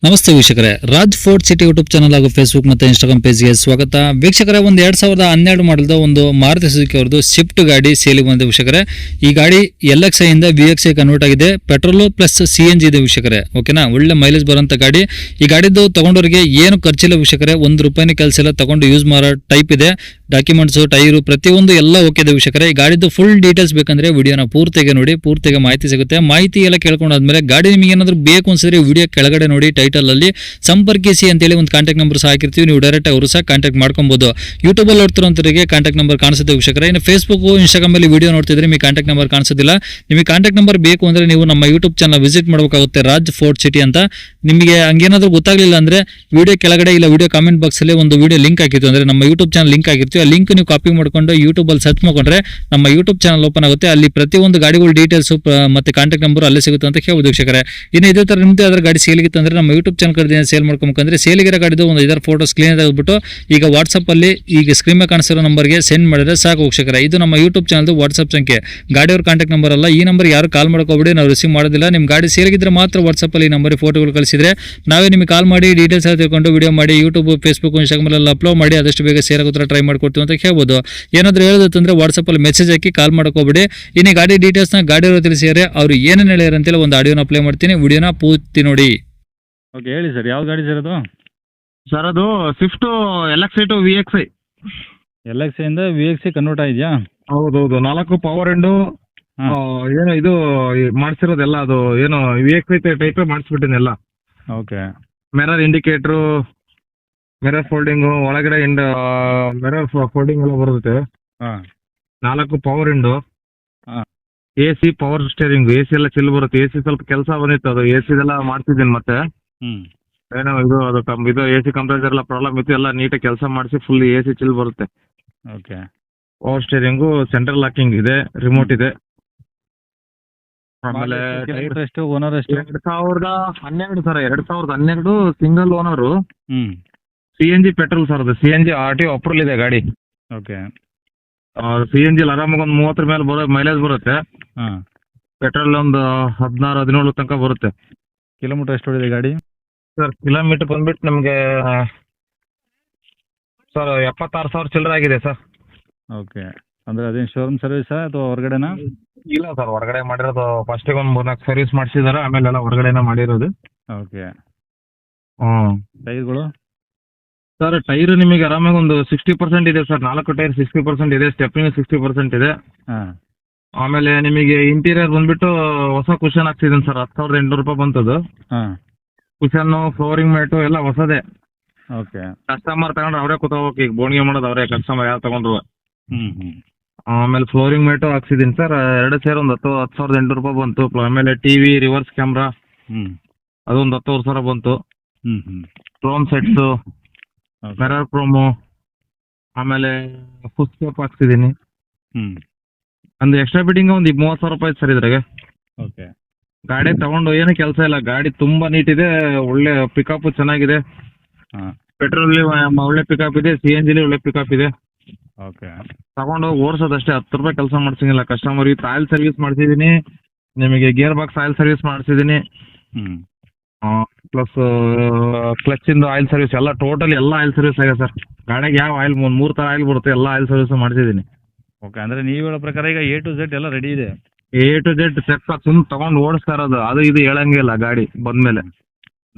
ನಮಸ್ತೆ ವೀಕ್ಷಕರೇ, Raj fort city YouTube channel ಹಾಗೂ ಫೇಸ್ಬುಕ್ ಮತ್ತು ಇನ್ಸ್ಟಾಗ್ರಾಮ್ ಪೇಜ್ಗೆ ಸ್ವಾಗತ. ವೀಕ್ಷಕರೇ, ಒಂದು 2012 ಮಾಡಲ್ದ ಒಂದು ಮಾರುತಿ ಸುಜುಕಿ ಅವ್ರದ್ದು ಸ್ವಿಫ್ಟ್ ಗಾಡಿ ಸೇಲಿಗೆ ಬಂದಿದೆ ವೀಕ್ಷಕರೇ. ಈ ಗಾಡಿ LXi ಇಂದ VXi ಕನ್ವರ್ಟ್ ಆಗಿದೆ. ಪೆಟ್ರೋಲು ಪ್ಲಸ್ CNG ಇದೆ ವೀಕ್ಷಕರೇ. ಓಕೆನಾ, ಒಳ್ಳೆ ಮೈಲೇಜ್ ಬರೋಂಥ ಗಾಡಿ. ಈ ಗಾಡಿದ್ದು ತಗೊಂಡವರಿಗೆ ಏನು ಖರ್ಚಿಲ್ಲ ವೀಕ್ಷಕರೇ, ₹1 ಕೆಲಸ ಇಲ್ಲ, ತಗೊಂಡು ಯೂಸ್ ಮಾಡೋ ಟೈಪ್ ಇದೆ. ಡಾಕ್ಯುಮೆಂಟ್ಸು, ಟೈರು, ಪ್ರತಿಯೊಂದು ಎಲ್ಲ ಓಕೆ ಇದೆ ವೀಕ್ಷಕರೇ. ಈ ಗಾಡಿದ್ದು ಫುಲ್ ಡೀಟೇಲ್ಸ್ ಬೇಕಂದ್ರೆ ವಿಡಿಯೋನ ಪೂರ್ತಿಗೆ ನೋಡಿ, ಪೂರ್ತಿಗೆ ಮಾಹಿತಿ ಸಿಗುತ್ತೆ. ಮಾಹಿತಿ ಎಲ್ಲ ಕೇಳ್ಕೊಂಡಾದ್ಮೇಲೆ ಗಾಡಿ ನಿಮಗೆ ಏನಾದರೂ ಬೇಕು ಅನ್ಸಿದ್ರೆ ವಿಡಿಯೋ ಕೆಳಗಡೆ ನೋಡಿ ಟೈಟಲ್ ಅಲ್ಲಿ ಸಂಪರ್ಕಿಸಿ ಅಂತೇಳಿ ಒಂದು ಕಾಂಟ್ಯಾಕ್ಟ್ ನಂಬರ್ ಸಹ ಹಾಕಿರ್ತೀವಿ. ನೀವು ಡೈರೆಕ್ಟ್ ಅವರು ಸಹ ಕಾಂಟ್ಯಾಕ್ಟ್ ಮಾಡ್ಕೊಬಹುದು. ಯೂಟ್ಯೂಬಲ್ಲಿ ನೋಡ್ತಿರೋಂಥವರಿಗೆ ಕಾಂಟ್ಯಾಕ್ಟ್ ನಂಬರ್ ಕಾಣಿಸುತ್ತೆ ವೀಕ್ಷಕರೇ. ಇನ್ನು ಫೇಸ್ಬುಕ್, ಇನ್ಸ್ಟಾಗ್ರಾಮ್ ಅಲ್ಲಿ ವಿಡಿಯೋ ನೋಡ್ತಿದ್ರೆ ನಿಮಗೆ ಕಾಂಟ್ಯಾಕ್ಟ್ ನಂಬರ್ ಕಾಣಿಸೋದಿಲ್ಲ. ನಿಮಗೆ ಕಾಂಟ್ಯಾಕ್ಟ್ ನಂಬರ್ ಬೇಕು ಅಂದ್ರೆ ನೀವು ನಮ್ಮ ಯೂಟ್ಯೂಬ್ ಚಾನಲ್ ವಿಸಿಟ್ ಮಾಡಬೇಕಾಗುತ್ತೆ, ರಾಜ್ ಫೋರ್ಟ್ ಸಿಟಿ ಅಂತ. ನಿಮಗೆ ಹಂಗೇನಾದ್ರೂ ಗೊತ್ತಾಗ್ಲಿಲ್ಲ ಅಂದ್ರೆ ವಿಡಿಯೋ ಕೆಳಗಡೆ ಇಲ್ಲ ವಿಡಿಯೋ ಕಾಮೆಂಟ್ ಬಾಕ್ಸ್ ಅಲ್ಲಿ ಒಂದು ವಿಡಿಯೋ ಲಿಂಕ್ ಹಾಕಿರ್ತೀವಿ, ಅಂದ್ರೆ ನಮ್ಮ ಯೂಟ್ಯೂಬ್ ಚಾನಲ್ ಲಿಂಕ್ ಹಾಕಿರ್ತೀವಿ. ಆ ಲಿಂಕ್ ನೀವು ಕಾಪಿ ಮಾಡ್ಕೊಂಡು ಯೂಟ್ಯೂಬ್ ಅಲ್ಲಿ ಸರ್ಚ್ ಮಾಡ್ಕೊಂಡ್ರೆ ನಮ್ಮ ಯೂಟ್ಯೂಬ್ ಚಾನಲ್ ಓಪನ್ ಆಗುತ್ತೆ. ಅಲ್ಲಿ ಪ್ರತಿಯೊಂದು ಗಾಡಿಗಳ ಡೀಟೇಲ್ಸ್ ಮತ್ತೆ ಕಾಂಟ್ಯಾಕ್ಟ್ ನಂಬರ್ ಅಲ್ಲೇ ಸಿಗುತ್ತೆ ಅಂತ ಹೇಳ್ಬೋದು ವೀಕ್ಷಕರೇ. ಇನ್ನು ಇದೇ ತರ ನಿಮ್ದು ಅದರ ಗಾಡಿ ಸೇಲ್ಗಿತ್ತು ಅಂದ್ರೆ ನಮ್ಮ ಯೂಟ್ಯೂಬ್ ಚಾನಲ್ ಕಡೆ ಸೇಲ್ ಮಾಡ್ಕೊಬೇಕಂದ್ರೆ ಸೇಲಿಗಿರೋ ಗಾಡಿದು ಒಂದು 5 ಫೋಟೋಸ್ ಕ್ಲೀನ್ ತೆಗೆದ್ಬಿಟ್ಟು ಈಗ ವಾಟ್ಸಪ್ ಅಲ್ಲಿ ಈಗ ಸ್ಕ್ರೀನ್ ಮೇಲೆ ಕಾಣಿಸಿರೋ ನಂಬರ್ಗೆ ಸೆಂಡ್ ಮಾಡಿದ್ರೆ ಸಾಕು ವೀಕ್ಷಕರೇ. ಇದು ನಮ್ಮ ಯೂಟ್ಯೂಬ್ ಚಾನಲ್ದು ವಾಟ್ಸಪ್ ಸಂಖ್ಯೆ, ಗಾಡಿಯವ್ರ ಕಾಂಟ್ಯಾಕ್ಟ್ ನಂಬರ್ ಅಲ್ಲ. ಈ ನಂಬರ್ ಯಾರು ಕಾಲ್ ಮಾಡ್ಕೋಬೇಡಿ, ನಾವು ರಿಸೀವ್ ಮಾಡೋದಿಲ್ಲ. ನಿಮ್ಮ ಗಾಡಿ ಸೇಲ್ಗಿದ್ರೆ ಮಾತ್ರ ವಾಟ್ಸಪ್ ಅಲ್ಲಿ ಈ ನಂಬರ್ಗೆ ಫೋಟೋಗಳು ಕಳಿಸಿದ್ರೆ ನಾವೇ ನಿಮಗೆ ಕಾಲ್ ಮಾಡಿ ಡೀಟೇಲ್ಸ್ ಎಲ್ಲ ತಿಳ್ಕೊಂಡು ವಿಡಿಯೋ ಮಾಡಿ ಯೂಟ್ಯೂಬ್, ಫೇಸ್ಬುಕ್, ಇನ್ಸ್ಟಾಗ್ರಾಮ್ ಎಲ್ಲ ಅಪ್ಲೋಡ್ ಮಾಡಿ ಆದಷ್ಟು ಬೇಗ ಸೇಲ್ ಆಗೋ ಟ್ರೈ ಮಾಡ್ಕೊಡ್ತೀವಿ ಅಂತ ಹೇಳ್ಬೋದು. ಏನಾದರೂ ಹೇಳೋದಂದ್ರೆ ವಾಟ್ಸಪ್ ಅಲ್ಲಿ ಮೆಸೇಜ್ ಹಾಕಿ ಕಾಲ್ ಮಾಡ್ಕೋಬೇಡಿ. ಇನ್ನು ಗಾಡಿ ಡೀಟೇಲ್ಸ್ನ ಗಾಡಿಯವರು ತಿಳಿಸಿದರೆ ಅವ್ರು ಏನೇನು ಹೇಳ್ಯಾರ ಅಂತೇಳಿ ಒಂದು ಆಡಿಯೋನ ಪ್ಲೇ ಮಾಡ್ತೀನಿ, ವಿಡಿಯೋನ ಪೂರ್ತಿ ನೋಡಿ. ಓಕೆ, ಹೇಳಿ ಸರ್, ಯಾವ ಗಾಡಿ ಸರ್ ಅದು? ಸರ್ ಅದು Swift LXi to VXi. LXi ಇಂದ VXi ಕನ್ವರ್ಟ್ ಆಗಿದೆಯಾ? ಹೌದೌದು, 4 ಪವರ್ ಎಂಡು ಏನು ಇದು ಮಾಡಿಸಿರೋದೆಲ್ಲ ಅದು ಏನು VXi ಟೈಪೇ ಮಾಡಿಸ್ಬಿಟ್ಟಿನಿ ಎಲ್ಲ. Okay, mirror indicator, mirror folding, ಒಳಗಡೆ ಮಿರರ್ ಫೋಲ್ಡಿಂಗ್ ಎಲ್ಲ ಬರುತ್ತೆ. ಹಾಂ, 4 ಪವರ್ ಎಂಡು, ಹಾಂ, AC ಪವರ್ ಸ್ಟೇರಿಂಗ್, AC ಎಲ್ಲ ಚಿಲ್ ಬರುತ್ತೆ. AC ಸ್ವಲ್ಪ ಕೆಲಸ ಬಂದಿತ್ತು, ಅದು AC ಎಲ್ಲ ಮಾಡ್ತಿದ್ದೀನಿ ಮತ್ತೆ. ಹ್ಞೂ, ಏನೋ ಇದು ಅದು ಇದು AC ಕಂಪ್ರೆಸರ್ ಎಲ್ಲ ಪ್ರಾಬ್ಲಮ್ ಇತ್ತು, ಎಲ್ಲ ನೀಟಾಗಿ ಕೆಲಸ ಮಾಡಿಸಿ ಫುಲ್ AC ಚಿಲ್ ಬರುತ್ತೆ. Okay, power steering, central locking ಇದೆ, ರಿಮೋಟ್ ಇದೆ. ಆಮೇಲೆ ಎಷ್ಟು ಓನರ್ ಎಷ್ಟು? 2012 ಸರ್, 2012 ಸಿಂಗಲ್ ಓನರು. ಹ್ಞೂ, CNG ಪೆಟ್ರೋಲ್ ಸರ್, ಅದು CNG RTO ಅಪ್ರೂವಲ್ ಇದೆ ಗಾಡಿ. ಓಕೆ, CNG ಆರಾಮಾಗಿ ಒಂದು 30 ಮೇಲೆ ಮೈಲೇಜ್ ಬರುತ್ತೆ. ಹಾಂ, ಪೆಟ್ರೋಲ್ ಒಂದು 16-17 ತನಕ ಬರುತ್ತೆ. ಕಿಲೋಮೀಟರ್ ಎಷ್ಟು ಹೊಡಿದೆ ಗಾಡಿ? ಸರ್ ಕಿಲೋಮೀಟರ್ ಬಂದ್ಬಿಟ್ಟು ನಮಗೆ ಸರ್ 76,000 ಚಿಲ್ಲರೆ ಆಗಿದೆ ಸರ್. ಓಕೆ, ಅಂದರೆ ಅದೇನು ಶೋರೂಮ್ ಸರ್ವಿಸಾ ಅಥವಾ ಹೊರಗಡೆನಾ? ಇಲ್ಲ ಸರ್, ಹೊರಗಡೆ ಮಾಡಿರೋದು. ಫಸ್ಟಿಗೆ ಒಂದು 3-4 ಸರ್ವಿಸ್ ಮಾಡಿಸಿದ್ದಾರೆ, ಆಮೇಲೆ ಎಲ್ಲ ಹೊರಗಡೆನೇ ಮಾಡಿರೋದು. ಓಕೆ, ಹ್ಞೂ. ಟೈರ್ಗಳು? ಸರ್ ಟೈರ್ ನಿಮಗೆ ಆರಾಮಾಗಿ ಒಂದು 60% ಇದೆ ಸರ್. 4 ಟೈರ್ 60% ಇದೆ, ಸ್ಟೆಪ್ನಿಂಗ್ 60% ಇದೆ. ಹಾಂ, ಆಮೇಲೆ ನಿಮಗೆ ಇಂಟೀರಿಯರ್ ಬಂದ್ಬಿಟ್ಟು ಹೊಸ ಕುಷನ್ ಹಾಕ್ಸಿದ್ದೀನಿ ಸರ್, ₹10,800 ಬಂತದ್ದು. ಹಾಂ, ಕುಷನ್ನು, ಫ್ಲೋರಿಂಗ್ ಮ್ಯಾಟು ಎಲ್ಲ ಹೊಸದೇ. ಓಕೆ, ಕಸ್ಟಮರ್ ತಗೊಂಡ್ರೆ ಅವರೇ ಕೂತ್ಕೋಬೇಕು, ಈಗ ಬೋಣಿಗೆ ಮಾಡೋದು ಅವರೇ, ಕಸ್ಟಮರ್ ಯಾರು ತಗೊಂಡ್ರು. ಹ್ಞೂ ಹ್ಞೂ, ಆಮೇಲೆ ಫ್ಲೋರಿಂಗ್ ಮ್ಯಾಟು ಹಾಕ್ಸಿದ್ದೀನಿ ಸರ್, 2 ಸೇರಿ ಒಂದು ₹10,800 ಬಂತು. ಆಮೇಲೆ TV, ರಿವರ್ಸ್ ಕ್ಯಾಮ್ರಾ ಹ್ಞೂ, ಅದೊಂದು 10,000 ಬಂತು. ಹ್ಞೂ ಹ್ಞೂ, ಕ್ರೋಮ್ ಸೆಟ್ಸು, ಮಿರರ್ ಕ್ರೋಮು, ಆಮೇಲೆ ಫುಟ್ ಸ್ಟೆಪ್ ಹಾಕ್ಸಿದ್ದೀನಿ. ಹ್ಞೂ, ಒಂದು ಎಕ್ಸ್ಟ್ರಾ ಬಿಟ್ಟಿಂಗ್ ಒಂದು ₹30,000 ಸರ್ ಇದ್ರಾಗೆ. ಓಕೆ, ಗಾಡಿ ತಗೊಂಡು ಏನು ಕೆಲಸ ಇಲ್ಲ, ಗಾಡಿ ತುಂಬ ನೀಟ್ ಇದೆ, ಒಳ್ಳೆ ಪಿಕಪ್ ಚೆನ್ನಾಗಿದೆ. ಹಾಂ, ಪೆಟ್ರೋಲ್ ಒಳ್ಳೆ ಪಿಕಪ್ ಇದೆ, CNG ಒಳ್ಳೆ ಪಿಕಪ್ ಇದೆ. ಓಕೆ, ತಗೊಂಡು ಓಡಿಸೋದಷ್ಟೇ, ₹10 ಕೆಲಸ ಮಾಡ್ಸಂಗಿಲ್ಲ. ಕಸ್ಟಮರ್ ವಿತ್ ಆಯಿಲ್ ಸರ್ವಿಸ್ ಮಾಡಿಸಿದ್ದೀನಿ, ನಿಮಗೆ ಗೇರ್ ಬಾಕ್ಸ್ ಆಯಿಲ್ ಸರ್ವಿಸ್ ಮಾಡಿಸಿದ್ದೀನಿ, ಹ್ಞೂ, ಪ್ಲಸ್ ಕ್ಲಚ್ಚಿಂದು ಆಯಿಲ್ ಸರ್ವಿಸ್ ಎಲ್ಲ ಟೋಟಲ್ ಎಲ್ಲ ಆಯಿಲ್ ಸರ್ವಿಸ್ ಆಗಿದೆ ಸರ್. ಗಾಡಿಗೆ ಯಾವ ಆಯಿಲ್ 3 ಥರ ಆಯಿಲ್ ಬರುತ್ತೆ, ಎಲ್ಲ ಆಯಿಲ್ ಸರ್ವಿಸ್ ಮಾಡಿಸಿದ್ದೀನಿ. ಓಕೆ, ಅಂದರೆ ನೀವು ಹೇಳೋ ಪ್ರಕಾರ ಈಗ A to Z ಎಲ್ಲ ರೆಡಿ ಇದೆ? A to Z ಚೆಕ್ ಸುಮ್ಮನೆ ತಗೊಂಡು ಓಡಿಸ್ತಾ ಇರೋದು, ಅದು ಇದು ಹೇಳಂಗಿಲ್ಲ ಗಾಡಿ ಬಂದಮೇಲೆ.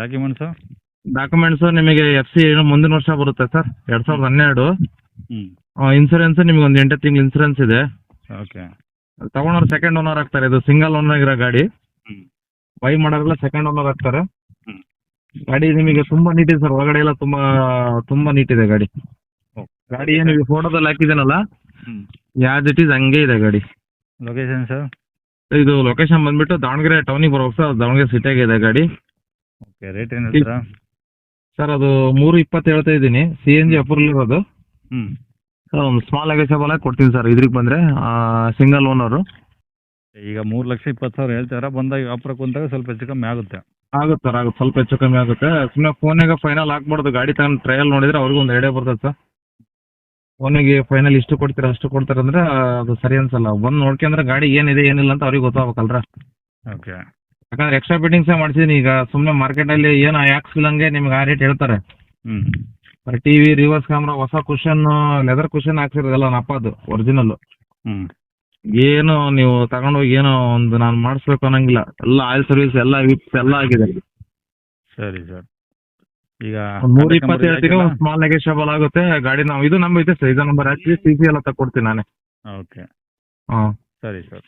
ಡಾಕ್ಯುಮೆಂಟ್ಸು? ಡಾಕ್ಯುಮೆಂಟ್ಸು ನಿಮಗೆ FC ಏನೋ ಮುಂದಿನ ವರ್ಷ ಬರುತ್ತೆ ಸರ್, 2012. ಹ್ಞೂ, ಇನ್ಸೂರೆನ್ಸ್ ನಿಮಗೆ ಒಂದು 8 ತಿಂಗಳು ಇನ್ಸೂರೆನ್ಸ್ ಇದೆ. ಓಕೆ, ತಗೊಂಡ್ರೆ ಸೆಕೆಂಡ್ ಓನರ್ ಆಗ್ತಾರೆ, ಇದು ಸಿಂಗಲ್ ಓನರ್ ಇರೋ ಗಾಡಿ. ಹ್ಞೂ, ಬೈ ಮಾಡೋರೆಲ್ಲ ಸೆಕೆಂಡ್ ಓನರ್ ಆಗ್ತಾರೆ. ಹ್ಞೂ, ಗಾಡಿ ನಿಮಗೆ ತುಂಬ ನೀಟ್ ಇದೆ ಸರ್, ಒಳಗಡೆ ಎಲ್ಲ ತುಂಬ ನೀಟ್ ಇದೆ ಗಾಡಿ. ಓಕೆ, ಗಾಡಿ ಏನು ಫೋಟೋದಲ್ಲಿ ಹಾಕಿದ್ದೇನಲ್ಲ, ಹ್ಞೂ, ಯಾಸ್ ಇಟ್ ಈಸ್ ಹಂಗೆ ಇದೆ ಗಾಡಿ. Location sir? ಇದು ಲೊಕೇಶನ್ ಬಂದ್ಬಿಟ್ಟು ದಾವಣಗೆರೆ ಟೌನಿಗೆ ಬರ್ಬೇಕು ಸರ್, ದಾವಣಗೆರೆ ಸಿಟಿಯಾಗೆ ಇದೆ ಗಾಡಿ. ಓಕೆ, ರೇಟ್ ಏನು ಹೇಳ್ತೀರಾ ಸರ್? ಅದು 320 ಹೇಳ್ತಾ ಇದ್ದೀನಿ, CNG ಅಪ್ರೂವಲ್ ಇರೋದು. ಹ್ಞೂ, ಸರ್ ಒಂದು ಸ್ಮಾಲ್ ನೆಗೋಷಿಯಬಲ್ ಆಗಿ ಕೊಡ್ತೀನಿ ಸರ್, ಇದ್ರಿಗೆ ಬಂದರೆ. Single owner. ಈಗ 3,20,000 ಹೇಳ್ತಾರ, ಬಂದಾಗ ವ್ಯಾಪಾರ ಕುಂತಾಗ ಸ್ವಲ್ಪ ಹೆಚ್ಚು ಕಮ್ಮಿ ಆಗುತ್ತೆ. ಆಗುತ್ತೆ ಸರ್, ಆಗುತ್ತೆ, ಸ್ವಲ್ಪ ಹೆಚ್ಚು ಕಮ್ಮಿ ಆಗುತ್ತೆ. ಸುಮ್ಮನೆ ಫೋನಿಗೆ ಫೈನಲ್ ಹಾಕ್ಬಾರ್ದು, ಗಾಡಿ ತಗೊಂಡು ಟ್ರಯಲ್ ನೋಡಿದ್ರೆ ಅವ್ರಿಗೂ ಒಂದು ಐಡಿಯಾ ಬರ್ತದೆ ಸರ್. ಫೋನಿಗೆ ಫೈನಲ್ ಇಷ್ಟು ಕೊಡ್ತೀರಾ ಅಷ್ಟು ಕೊಡ್ತಾರೆ ಅಂದರೆ ಅದು ಸರಿ ಅನ್ಸಲ್ಲ. ಬಂದು ನೋಡ್ಕೊಂಡ್ರೆ ಗಾಡಿ ಏನಿದೆ ಏನಿಲ್ಲ ಅಂತ ಅವ್ರಿಗೆ ಗೊತ್ತಾಗಬೇಕಲ್ರ. ಓಕೆ, ಯಾಕಂದ್ರೆ ಎಕ್ಸ್ಟ್ರಾ ಫಿಟ್ಟಿಂಗ್ಸೇ ಮಾಡ್ಸಿದೀನಿ. ಈಗ ಸುಮ್ಮನೆ ಮಾರ್ಕೆಟಲ್ಲಿ ಏನು ಹಾಕ್ಸಿಲ್ಲಂಗೆ ನಿಮ್ಗೆ ಆ ರೇಟ್ ಹೇಳ್ತಾರೆ. ಟಿವಿ, ರಿವರ್ಸ್ ಕ್ಯಾಮ್ರಾ, ಹೊಸ ಕುಷನ್, ಲೆದರ್ ಕುಷನ್ ಹಾಕ್ಸಿರೋದಲ್ಲ ನಪ್ಪದು ಒರಿಜಿನಲ್. ಏನು ನೀವು ತಗೊಂಡೋಗಿ ಏನೋ ಒಂದು ನಾನು ಮಾಡಿಸ್ಬೇಕು ಅನ್ನಂಗಿಲ್ಲ. ಎಲ್ಲ ಆಯಿಲ್ ಸರ್ವಿಸ್, ಎಲ್ಲ ವಿಪ್ಸ್ ಎಲ್ಲ ಆಗಿದೆ. ಸರಿ ಸರ್. ಈಗ 120 ಹೇಳ್ತೀನಿ, ಒಂದು ಸ್ಮಾಲ್ ನೆಗೋಷಿಯಬಲ್ ಆಗುತ್ತೆ. ಗಾಡಿ ನಾವು ಇದು ನಂಬರ್ ಐತೆ ಸರ್, ಇದು ನಂಬರ್ ಹಾಕಿ CC ಎಲ್ಲ ತಗೊಡ್ತೀನಿ ನಾನೇ. ಓಕೆ ಹಾಂ ಸರಿ ಸರ್.